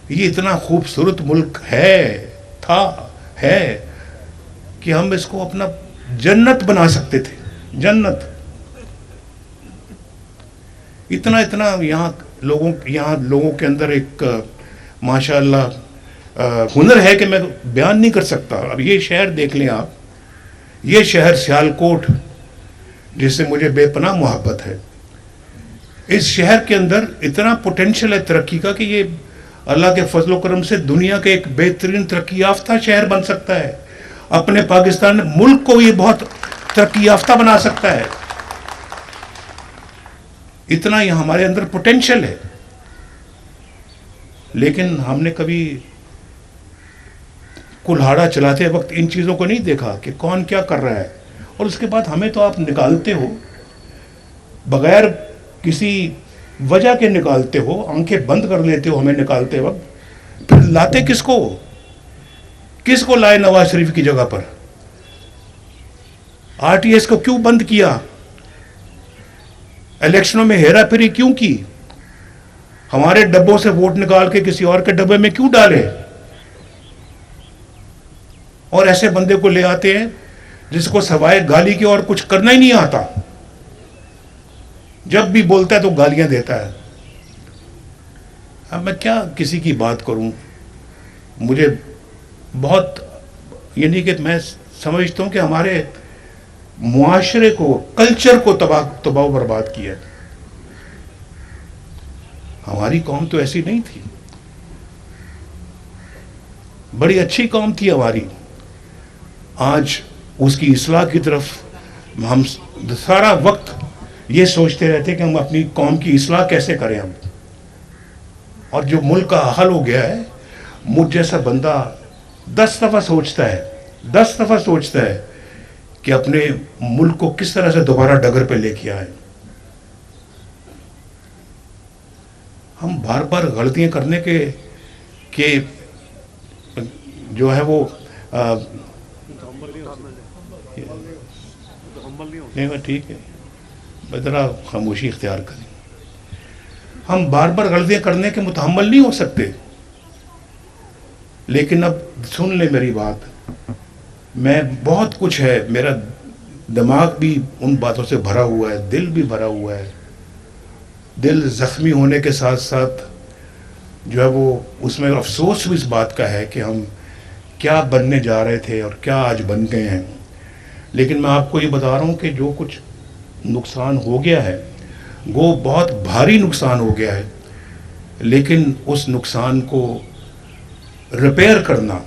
یہ اتنا خوبصورت ملک تھا ہے کہ ہم اس کو اپنا جنت بنا سکتے تھے. جنت. اتنا یہاں لوگوں کے اندر ایک ماشاء اللہ ہنر ہے کہ میں بیان نہیں کر سکتا. اب یہ شہر دیکھ لیں آپ, یہ شہر سیالکوٹ جس سے مجھے بے پناہ محبت ہے, اس شہر کے اندر اتنا پوٹینشیل ہے ترقی کا کہ یہ اللہ کے فضل و کرم سے دنیا کے ایک بہترین ترقی یافتہ شہر بن سکتا ہے. اپنے پاکستان ملک کو یہ بہت ترقی یافتہ بنا سکتا ہے. اتنا یہ ہمارے اندر پوٹینشیل ہے, لیکن ہم نے کبھی کلہاڑا چلاتے وقت ان چیزوں کو نہیں دیکھا کہ کون کیا کر رہا ہے. اور اس کے بعد ہمیں تو آپ نکالتے ہو بغیر کسی وجہ کے نکالتے ہو, آنکھیں بند کر لیتے ہو ہمیں نکالتے وقت. پھر لاتے کس کو لائے نواز شریف کی جگہ پر؟ آر ٹی ایس کو کیوں بند کیا؟ الیکشنوں میں ہیرا پھیری کیوں کی؟ ہمارے ڈبوں سے ووٹ نکال کے کسی اور کے ڈبے میں کیوں ڈالے؟ اور ایسے بندے کو لے آتے ہیں جس کو سوائے گالی کے اور کچھ کرنا ہی نہیں آتا. جب بھی بولتا ہے تو گالیاں دیتا ہے. اب میں کیا کسی کی بات کروں؟ مجھے بہت یعنی کہ میں سمجھتا ہوں کہ ہمارے معاشرے کو, کلچر کو تباہ و برباد کیا ہے. ہماری قوم تو ایسی نہیں تھی, بڑی اچھی قوم تھی ہماری. آج اس کی اصلاح کی طرف ہم سارا وقت یہ سوچتے رہتے کہ ہم اپنی قوم کی اصلاح کیسے کریں ہم. اور جو ملک کا حل ہو گیا ہے, مجھ جیسا بندہ 10 دفعہ سوچتا ہے کہ اپنے ملک کو کس طرح سے دوبارہ ڈگر پہ لے کے آئے. ہم بار بار غلطیاں کرنے کے جو ہے وہ نہیں, ٹھیک ہے, ذرا خاموشی اختیار کریں. ہم بار بار غلطیاں کرنے کے متحمل نہیں ہو سکتے. لیکن اب سن لیں میری بات, میں بہت کچھ ہے, میرا دماغ بھی ان باتوں سے بھرا ہوا ہے, دل بھی بھرا ہوا ہے. دل زخمی ہونے کے ساتھ ساتھ جو ہے وہ اس میں افسوس بھی اس بات کا ہے کہ ہم کیا بننے جا رہے تھے اور کیا آج بن گئے ہیں. لیکن میں آپ کو یہ بتا رہا ہوں کہ جو کچھ نقصان ہو گیا ہے وہ بہت بھاری نقصان ہو گیا ہے, لیکن اس نقصان کو ریپیئر کرنا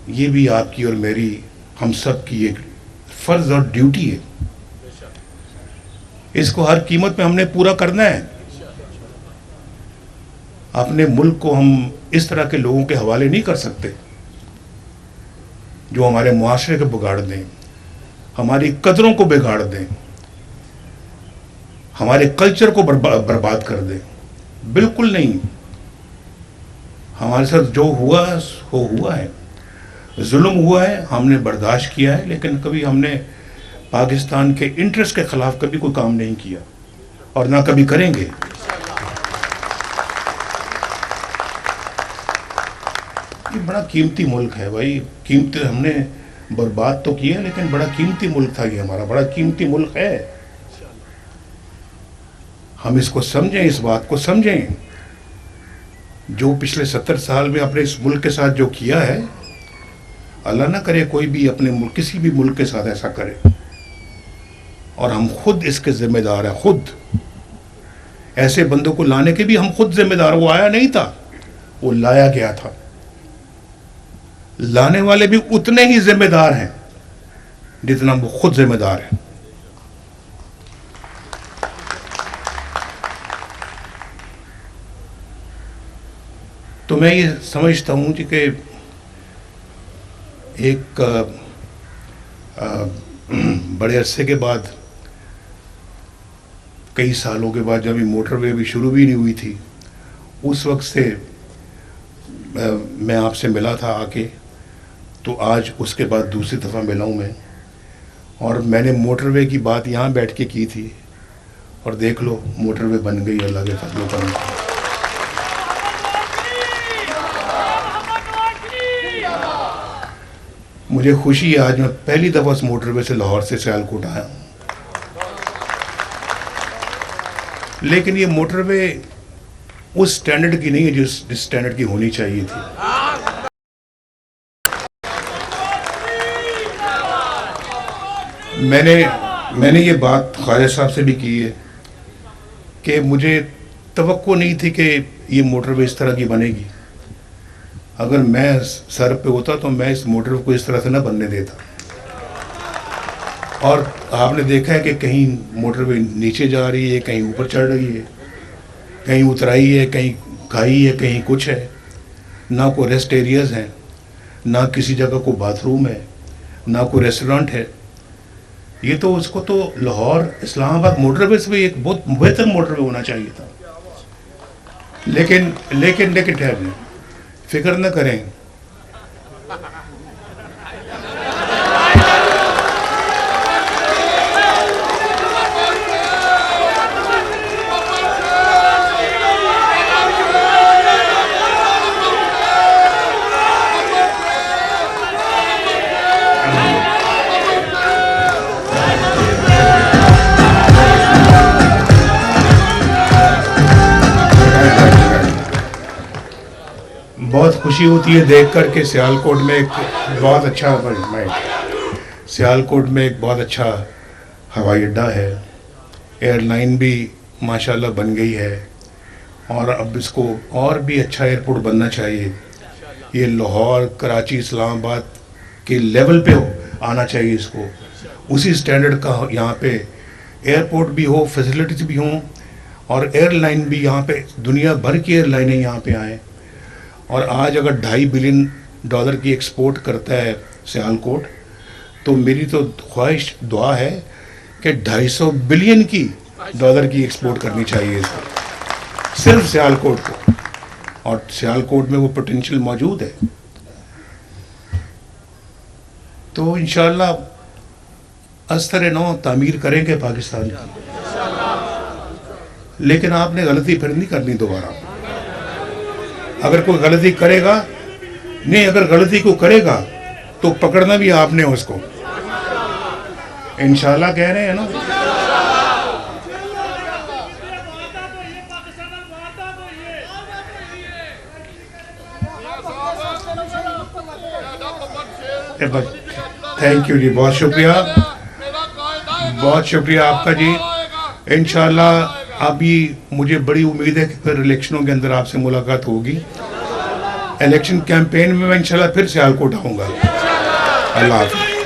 یہ بھی آپ کی اور میری, ہم سب کی ایک فرض اور ڈیوٹی ہے. اس کو ہر قیمت پہ ہم نے پورا کرنا ہے. اپنے ملک کو ہم اس طرح کے لوگوں کے حوالے نہیں کر سکتے جو ہمارے معاشرے کو بگاڑ دیں, ہماری قدروں کو بگاڑ دیں, ہمارے کلچر کو برباد کر دیں. بالکل نہیں. ہمارے ساتھ جو ہوا وہ ہوا ہے, ظلم ہوا ہے, ہم نے برداشت کیا ہے, لیکن کبھی ہم نے پاکستان کے انٹرسٹ کے خلاف کبھی کوئی کام نہیں کیا اور نہ کبھی کریں گے. یہ بڑا قیمتی ملک ہے بھائی, قیمتی ہم نے برباد تو کیا لیکن بڑا قیمتی ملک تھا یہ ہمارا, بڑا قیمتی ملک ہے. ہم اس کو سمجھیں, اس بات کو سمجھیں. جو پچھلے 70 سال میں اپنے اس ملک کے ساتھ جو کیا ہے, اللہ نہ کرے کوئی بھی اپنے ملک, کسی بھی ملک کے ساتھ ایسا کرے. اور ہم خود اس کے ذمہ دار ہیں, خود. ایسے بندوں کو لانے کے بھی ہم خود ذمہ دار. وہ آیا نہیں تھا, وہ لایا گیا تھا. لانے والے بھی اتنے ہی ذمہ دار ہیں جتنا وہ خود ذمہ دار ہیں. تو میں یہ سمجھتا ہوں کہ ایک بڑے عرصے کے بعد, کئی سالوں کے بعد, جب یہ موٹر وے بھی شروع بھی نہیں ہوئی تھی, اس وقت سے میں آپ سے ملا تھا آ کے, تو آج اس کے بعد دوسری دفعہ ملا ہوں میں. اور میں نے موٹر وے کی بات یہاں بیٹھ کے کی تھی, اور دیکھ لو موٹر وے بن گئی اللہ کے فضل و کرم سے. مجھے خوشی ہے آج میں پہلی دفعہ اس موٹر وے سے لاہور سے سیالکوٹ آیا ہوں. لیکن یہ موٹر وے اس سٹینڈرڈ کی نہیں ہے جس سٹینڈرڈ کی ہونی چاہیے تھی. میں نے یہ بات خواجہ صاحب سے بھی کی ہے کہ مجھے توقع نہیں تھی کہ یہ موٹر وے اس طرح کی بنے گی. اگر میں سر پہ ہوتا تو میں اس موٹر وے کو اس طرح سے نہ بننے دیتا. اور آپ نے دیکھا ہے کہ کہیں موٹر وے نیچے جا رہی ہے, کہیں اوپر چڑھ رہی ہے, کہیں اترائی ہے, کہیں کھائی ہے, کہیں کچھ ہے. نہ کوئی ریسٹ ایریاز ہیں, نہ کسی جگہ کو باتھ روم ہے, نہ کوئی ریسٹورانٹ ہے. یہ تو اس کو تو لاہور اسلام آباد موٹر وے سے بھی ایک بہت بہتر موٹر وے ہونا چاہیے تھا. لیکن ٹھہر لیں, فکر نہ کریں. بہت خوشی ہوتی ہے دیکھ کر کہ سیالکوٹ میں ایک بہت اچھا ہوائی اڈہ ہے. ایئر لائن بھی ماشاءاللہ بن گئی ہے, اور اب اس کو اور بھی اچھا ایئرپورٹ بننا چاہیے. یہ لاہور, کراچی, اسلام آباد کے لیول پہ آنا چاہیے اس کو. اسی سٹینڈرڈ کا یہاں پہ ایئرپورٹ بھی ہو, فیسلٹیز بھی ہوں, اور ایئر لائن بھی یہاں پہ دنیا بھر کی ایئر لائنیں یہاں پہ آئیں. اور آج اگر $2.5 بلین کی ایکسپورٹ کرتا ہے سیالکوٹ, تو میری تو خواہش دعا ہے کہ $250 بلین کی ایکسپورٹ کرنی چاہیے اس کو, صرف سیالکوٹ کو. اور سیالکوٹ میں وہ پوٹینشیل موجود ہے. تو انشاءاللہ استر نو تعمیر کریں گے پاکستان کی. لیکن آپ نے غلطی پھر نہیں کرنی دوبارہ. اگر کوئی غلطی کرے گا, نہیں, اگر غلطی کو کرے گا تو پکڑنا بھی آپ نے اس کو. انشاءاللہ کہہ رہے ہیں نا. تھینک یو جی, بہت شکریہ, بہت شکریہ آپ کا جی. انشاءاللہ ابھی مجھے بڑی امید ہے کہ پھر الیکشنوں کے اندر آپ سے ملاقات ہوگی. الیکشن کیمپین میں انشاءاللہ پھر سیالکوٹ آؤں گا. اللہ حافظ.